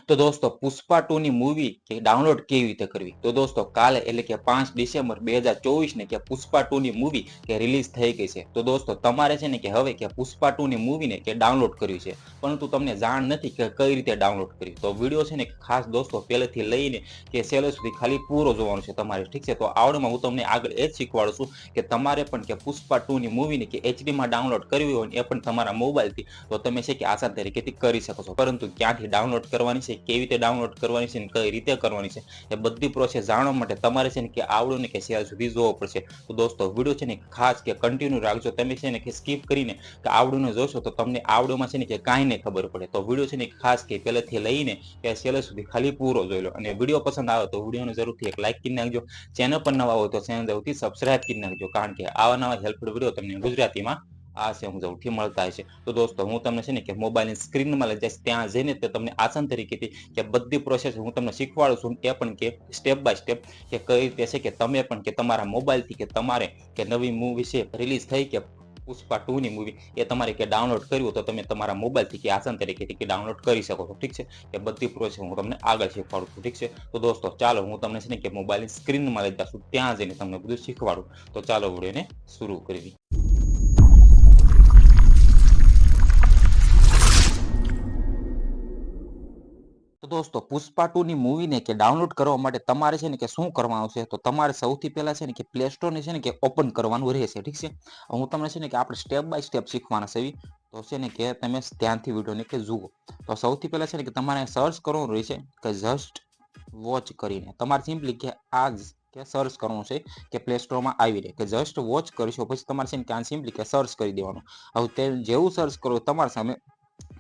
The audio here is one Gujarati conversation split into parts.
તો દોસ્તો પુષ્પા 2 ની મૂવી કે ડાઉનલોડ કેવી રીતે કરવી? તો દોસ્તો કાલે એટલે કે 5 ડિસેમ્બર 2024 ને કે પુષ્પા 2 ની મૂવી કે રિલીઝ થઈ ગઈ છે. તો દોસ્તો તમારે છે ને કે હવે કે પુષ્પા 2 ની મૂવી ને કે ડાઉનલોડ કરવી છે. પરંતુ તમને જાણ નથી કે કઈ રીતે ડાઉનલોડ કરવી. તો વિડીયો છે ને ખાસ દોસ્તો પહેલેથી લઈને કે છેલ્લે સુધી ખાલી પૂરો જોવાનો છે તમારે, ઠીક છે? તો આવડમાં હું તમને આગળ એ જ શીખવાડું છું કે તમારે પણ કે પુષ્પા 2 ની મૂવી ને કે HD માં ડાઉનલોડ કરવી હોય ને એ પણ તમારા મોબાઈલથી તો તમે છે કે આસાન તરીકેથી કરી શકો છો. પરંતુ ક્યાંથી ડાઉનલોડ કરવાની છે, કેવી રીતે ડાઉનલોડ કરવાની છે, કઈ રીતે કરવાની છે, એ બધી પ્રોસેસ જાણવા માટે તમારે છે ને કે આવડું ને કે છેલ્લે સુધી જોવો પડશે. તો દોસ્તો વિડીયો છે ને ખાસ કે કન્ટિન્યુ રાખજો. તમે છે ને કે સ્કીપ કરીને કે આવડું ને જોશો તો તમને આવડુંમાં છે ને કે કાંઈ નહીં ખબર પડે. તો વિડીયો છે ને ખાસ કે પહેલેથી લઈને કે છેલ્લે સુધી ખાલી પૂરો જોઈ લો. અને વિડીયો પસંદ આવે તો વિડીયોને જરૂરથી એક લાઈક કરી નાખજો. ચેનલ પર નવા હોય તો ચેનલ જરૂરથી સબસ્ક્રાઇબ કરી નાખજો, કારણ કે આવા નવા હેલ્પફુલ વિડીયો તમને ગુજરાતીમાં આ સેમ જરૂરથી મળતા હશે. તો દોસ્તો હું તમને છે ને કે મોબાઈલની સ્ક્રીનમાં લઈ જઈશ, ત્યાં જઈને તે તમને આસાન તરીકેથી કે બધી પ્રોસેસ હું તમને શીખવાડું છું, એ પણ કે સ્ટેપ બાય સ્ટેપ કે કઈ રીતે છે કે તમે પણ કે તમારા મોબાઈલથી કે તમારે કે નવી મૂવી છે રિલીઝ થઈ કે પુષ્પા 2 ની મૂવી એ તમારે કે ડાઉનલોડ કરવું તો તમે તમારા મોબાઈલથી કે આસાન તરીકેથી કે ડાઉનલોડ કરી શકો છો, ઠીક છે? એ બધી પ્રોસેસ હું તમને આગળ શીખવાડું છું, ઠીક છે? તો દોસ્તો ચાલો હું તમને છે ને કે મોબાઈલની સ્ક્રીનમાં લઈ જશું, ત્યાં જઈને તમને બધું શીખવાડું. તો ચાલો વિડીયોને શરૂ કરવી. તો દોસ્તો પુષ્પા 2 ની મૂવી ને કે ડાઉનલોડ કરવા માટે તમારે છે ને કે શું કરવાનું છે? તો તમારે સૌથી પહેલા છે ને કે પ્લે સ્ટોર ને છે ને કે ઓપન કરવાનું રહેશે, ઠીક છે? હું તમને છે ને કે આપણે સ્ટેપ બાય સ્ટેપ શીખવાના છે. તો છે ને કે તમે ધ્યાનથી વિડીયોને કે જુઓ. તો સૌથી પહેલા છે ને કે તમારે સર્ચ કરવાનું રહેશે કે જસ્ટ વોચ કરીને. તમારે સિમ્પલી કે આ કે સર્ચ કરવાનું છે કે પ્લે સ્ટોરમાં આવી રહે કે જસ્ટ વોચ કરશો, પછી તમારે છે ને કે આ સિમ્પલી કે સર્ચ કરી દેવાનું. હવે તે જેવું સર્ચ કરો તમારી સામે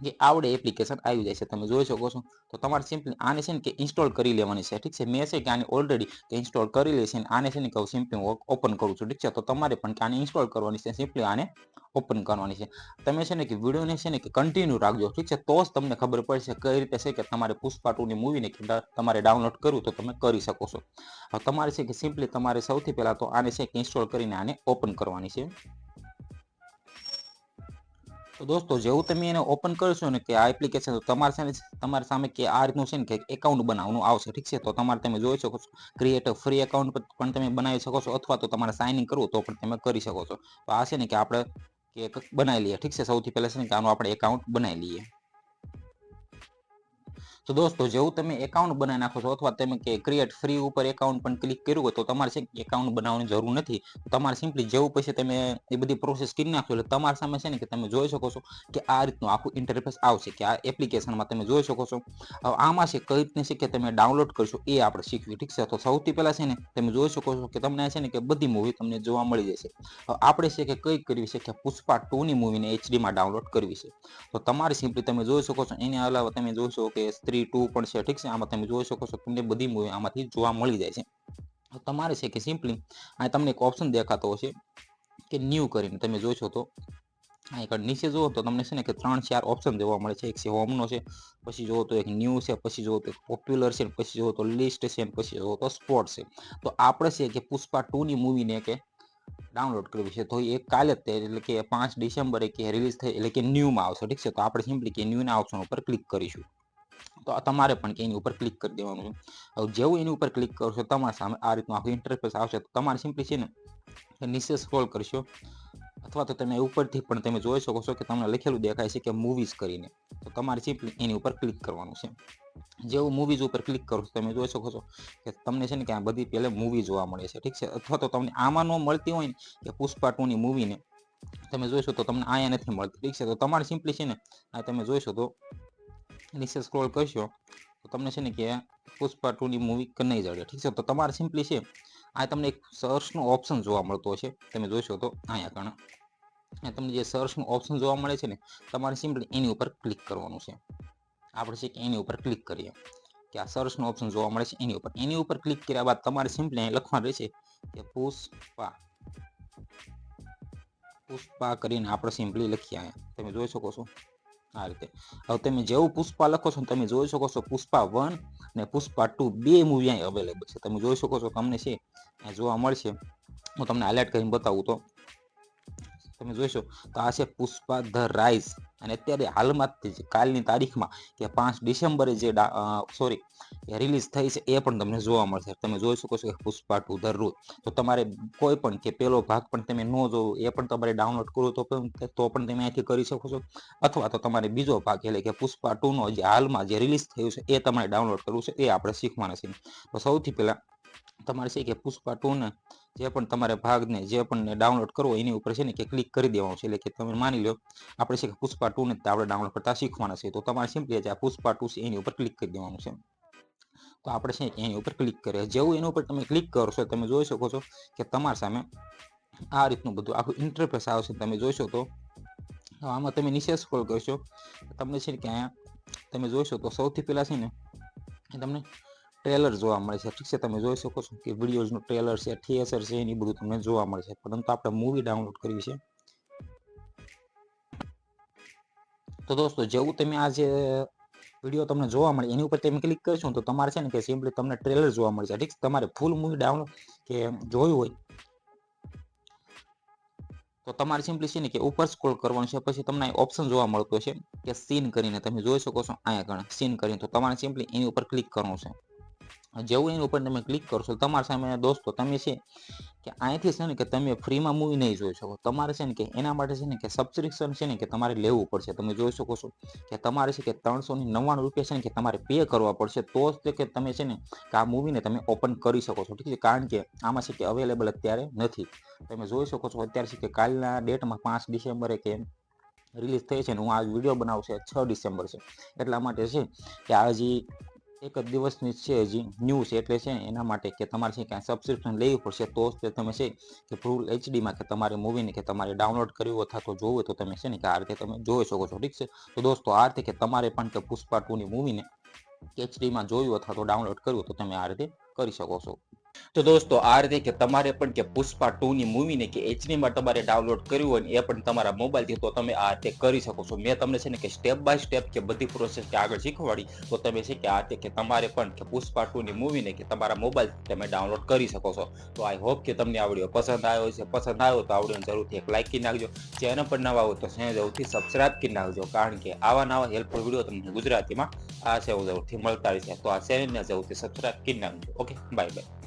કે આવડે એપ્લિકેશન આવી જાય છે, તમે જોઈ શકો છો. તો તમારે સિમ્પલી આને છે ને કે ઇન્સ્ટોલ કરી લેવાની છે, ઠીક છે? મેં છે કે આને ઓલરેડી ઇન્સ્ટોલ કરી લે છે. આને છે ને કે સિમ્પલી ઓપન કરું છું, ઠીક છે? તો તમારે પણ કે આને ઇન્સ્ટોલ કરવાની છે, સિમ્પલી આને ઓપન કરવાની છે. તમે છે ને કે વિડીયોને છે ને કે કન્ટિન્યુ રાખજો, ઠીક છે? તો જ તમને ખબર પડશે કઈ રીતે છે કે તમારે પુષ્પા 2 ની મૂવીને તમારે ડાઉનલોડ કરવું તો તમે કરી શકો છો. હવે તમારે છે કે સિમ્પલી તમારે સૌથી પહેલા તો આને છે કે ઇન્સ્ટોલ કરીને આને ઓપન કરવાની છે. તો દોસ્તો જેવું તમે એને ઓપન કરશો ને કે આ એપ્લિકેશન, તો તમારી સામે કે આ રીતનું છે ને કે એકાઉન્ટ બનાવવાનું આવશે, ઠીક છે? તો તમારે તમે જોઈ શકો છો ક્રિએટ ફ્રી એકાઉન્ટ પણ તમે બનાવી શકો છો, અથવા તો તમારે સાઇન ઇન કરવું તો પણ તમે કરી શકો છો. તો આ છે ને કે આપણે કે બનાવી લઈએ, ઠીક છે? સૌથી પહેલા છે ને કે આનું આપણે એકાઉન્ટ બનાવી લઈએ. તો દોસ્તો જેવું તમે એકાઉન્ટ બનાવી નાખો છો, અથવા તમે કે ક્રિએટ ફ્રી ઉપર એકાઉન્ટ પણ ક્લિક કર્યું હોય, તો તમારે છે એકાઉન્ટ બનાવવાની જરૂર નથી. તમારે સિમ્પલી જેવું પછી તમે એ બધી પ્રોસેસ કરી નાખો એટલે તમારી સામે છે ને કે તમે જોઈ શકો છો કે આ રીતનું આખું ઇન્ટરફેસ આવશે કે આ એપ્લિકેશનમાં તમે જોઈ શકો છો. હવે આમાં છે કઈ રીતની છે કે તમે ડાઉનલોડ કરશો એ આપણે શીખવી, ઠીક છે? તો સૌથી પહેલા છે ને તમે જોઈ શકો છો કે તમને છે ને કે બધી મૂવી તમને જોવા મળી જશે. આપણે છે કે કઈ કરવી છે કે પુષ્પા 2 ની મૂવીને HD માં ડાઉનલોડ કરવી છે. તો તમારે સિમ્પલી તમે જોઈ શકો છો, એના અલાવા તમે જોશો કે સ્ત્રી 2 પણ છે, ઠીક છે? આમાં તમે જોઈ શકો છો તમને બધી મૂવી આમાંથી જોવા મળી જાય છે. તો તમારે છે કે સિમ્પલી આ તમને એક ઓપ્શન દેખાતો હશે કે ન્યૂ કરીને, તમે જોશો તો આગળ નીચે જુઓ તો તમને છે ને કે 3-4 ઓપ્શન જોવા મળે છે. એક છે હોમનો છે, પછી જુઓ તો એક ન્યૂ છે, પછી જુઓ તો પોપ્યુલર છે, પછી જુઓ તો લિસ્ટ છે, પછી જુઓ તો સ્પોર્ટ છે. તો આપણે છે કે પુષ્પા 2 ની મૂવીને કે ડાઉનલોડ કરવી છે, તો એ કાલે જ એટલે કે 5 ડિસેમ્બરે કે રિલીઝ થઈ એટલે કે ન્યૂમાં આવશે, ઠીક છે? તો આપણે સિમ્પલી કે ન્યૂના ઓપ્શન ઉપર ક્લિક કરીશું. તો તમારે પણ કે એની ઉપર ક્લિક કરી દેવાનું છે. હવે જેવું એની ઉપર ક્લિક કરશો તમારી સામે આ રીતનું આખું ઇન્ટરફેસ આવશે. તો તમારે સિમ્પલી છે ને નીચે સ્ક્રોલ કરશો, અથવા તો તમે ઉપરથી પણ તમે જોઈ શકો છો કે તમને લખેલું દેખાય છે કે મૂવીઝ કરીને. તો તમારે સિમ્પલી એની ઉપર ક્લિક કરવાનું છે. જેવું મૂવીઝ ઉપર ક્લિક કરો તમે જોઈ શકો છો કે તમને છે ને કે આ બધી પહેલા મૂવી જોવા મળે છે, ઠીક છે? અથવા તો તમને આમાં ન મળતી હોય ને કે પુષ્પા 2 ની મૂવીને તમે જોઈશો તો તમને અહીંયા નથી મળતી, ઠીક છે? તો તમારે સિમ્પલી છે ને આ તમે જોઈશો તો નીચે સ્ક્રોલ કરશો તો તમને છે ને કે પુષ્પા 2 ની મૂવી નહીં જડે, ઠીક છે? તો તમારે સિમ્પલી છે આ તમને એક સર્ચનો ઓપ્શન જોવા મળતો હશે, તમે જોઈશો તો અહીંયા કણ તમને જે સર્ચનું ઓપ્શન જોવા મળે છે ને, તમારે સિમ્પલી એની ઉપર ક્લિક કરવાનું છે. આપણે છે કે એની ઉપર ક્લિક કરીએ કે આ સર્ચનું ઓપ્શન જોવા મળે છે એની ઉપર ક્લિક કર્યા બાદ તમારે સિમ્પલી અહીં લખવાનું રહેશે કે પુષ્પા કરીને આપણે સિમ્પલી લખીએ અહીંયા, તમે જોઈ શકો છો આ રીતે. હવે તમે જેવું પુષ્પા લખો છો તમે જોઈ શકો છો પુષ્પા 1 અને પુષ્પા 2 બે મૂવી અહીં અવેલેબલ છે, તમે જોઈ શકો છો. તમને છે જોવા મળશે, હું તમને હાઇલાઇટ કરીને બતાવું તો તમે જોઈશો તો આ છે પુષ્પા ધ રાઈઝ, અને અત્યારે હાલમાં કાલની તારીખમાં કે 5 ડિસેમ્બરે જે સોરી રિલીઝ થઈ છે એ પણ તમને જોવા મળશે. તમે જોઈ શકો છો કે પુષ્પા 2 ધ રૂલ. તો તમારે કોઈ પણ કે પેલો ભાગ પણ તમે ન જોવો એ પણ તમારે ડાઉનલોડ કરવો તો પણ તમે અહીંથી કરી શકો છો, અથવા તો તમારે બીજો ભાગ એટલે કે પુષ્પા 2 નો જે હાલમાં જે રિલીઝ થયું છે એ તમારે ડાઉનલોડ કરવું છે, એ આપણે શીખવાના છે. તો સૌથી પહેલા તમારે છે કે પુષ્પા 2 ને જે પણ તમારે ભાગને જે પણ ડાઉનલોડ કરવો એની ઉપર છે ને કે ક્લિક કરી દેવાનું છે. એટલે કે તમે માની લો આપણે છે કે પુષ્પા 2 ને આપણે ડાઉનલોડ કરતા શીખવાના છે, તો તમારે સિમ્પલી જે આ પુષ્પા 2 છે એની ઉપર ક્લિક કરી દેવાનું છે. તો આપણે છે કે એની ઉપર ક્લિક કરીએ. જેવું એની ઉપર તમે ક્લિક કરશો તમે જોઈ શકો છો કે તમારી સામે આ રીતનું બધું આખું ઇન્ટરફેસ આવશે. તમે જોઈશો તો આમાં તમે નીચે સ્ક્રોલ કરશો તમને છે કે અહીંયા તમે જોઈશો તો સૌથી પહેલા છે ને તમને ટ્રેલર જોવા મળે છે. ઠીક છે, તમે જોઈ શકો છો કે વિડીયોઝનું ટ્રેલર છે, થિયેટર છે, એની બધું તમને જોવા મળે છે. પરંતુ આપણે મૂવી ડાઉનલોડ કરવી છે. તો દોસ્તો જેવું તમે આ જે વિડીયો તમને જોવા મળે એની ઉપર તમે ક્લિક કરશો તો તમારે છે ને કે સિમ્પલી તમને ટ્રેલર જોવા મળશે. ઠીક છે, તમારે ફૂલ મૂવી ડાઉનલોડ કે જોયું હોય તો તમારે સિમ્પલી છે ને કે ઉપર સ્ક્રોલ કરવાનું છે. પછી તમને ઓપ્શન જોવા મળતો છે કે સીન કરીને, તમે જોઈ શકો છો અહીંયા આગળ સીન કરીને. તો તમારે સિમ્પલી એની ઉપર ક્લિક કરવાનું છે. જેવું એની ઉપર તમે ક્લિક કરશો તમારા સામે દોસ્તો તમે છે કે અહીંથી છે ને કે તમે ફ્રીમાં મૂવી નહીં જોઈ શકો. તમારે છે ને કે એના માટે છે ને કે સબસ્ક્રિપ્શન છે ને કે તમારે લેવું પડશે. તમે જોઈ શકો છો કે તમારે છે કે 399 રૂપિયા છે ને કે તમારે પે કરવા પડશે, તો જ તે કે તમે છે ને કે આ મૂવીને તમે ઓપન કરી શકો છો. ઠીક છે, કારણ કે આમાં છે કે અવેલેબલ અત્યારે નથી. તમે જોઈ શકો છો અત્યારે છે કે કાલના ડેટમાં 5 ડિસેમ્બરે કે રિલીઝ થઈ છે, ને હું આ વિડીયો બનાવું છે 6 ડિસેમ્બર છે. એટલા માટે છે કે આ હજી એક જ દિવસની છે, હજી ન્યૂ છે, એટલે છે એના માટે કે તમારે છે કે સબસ્ક્રિપ્શન લેવું પડશે, તો જ તમે છે કે ફૂલ એચડીમાં કે તમારે મૂવીને કે તમારે ડાઉનલોડ કર્યું અથવા તો જોવું તો તમે છે ને કે આ રીતે તમે જોઈ શકો છો. ઠીક છે, તો દોસ્તો આ રીતે કે તમારે પણ કે પુષ્પા 2 ની મૂવીને એચડીમાં જોયું અથવા તો ડાઉનલોડ કર્યું તો તમે આ રીતે કરી શકો છો. તો દોસ્તો આ રીતે કે તમારે પણ કે પુષ્પા 2 ની મૂવીને કે એચડીમાં તમારે ડાઉનલોડ કર્યું હોય ને એ પણ તમારા મોબાઈલથી, તો તમે આ રીતે કરી શકો છો. મેં તમને છે ને કે સ્ટેપ બાય સ્ટેપ કે બધી પ્રોસેસ કે આગળ શીખવાડી, તો તમે છે કે આ રીતે કે તમારે પણ કે પુષ્પા 2 ની મૂવીને કે તમારા મોબાઈલ તમે ડાઉનલોડ કરી શકો છો. તો આઈ હોપ કે તમને આ વિડીયો પસંદ આવ્યો છે. પસંદ આવ્યો તો આ વિડીયોને જરૂરથી એક લાઈક કરી નાખજો. ચેનલ પર નવા હોય તો ચેનલ જરૂરથી સબસ્ક્રાઇબ કરી નાખજો, કારણ કે આવા નવા હેલ્પફુલ વિડીયો તમને ગુજરાતીમાં આ છે જરૂરથી મળતા રહેશે. તો આ ચેનલને જરૂરથી સબસ્ક્રાઇબ કરી નાખજો. Okay, bye bye.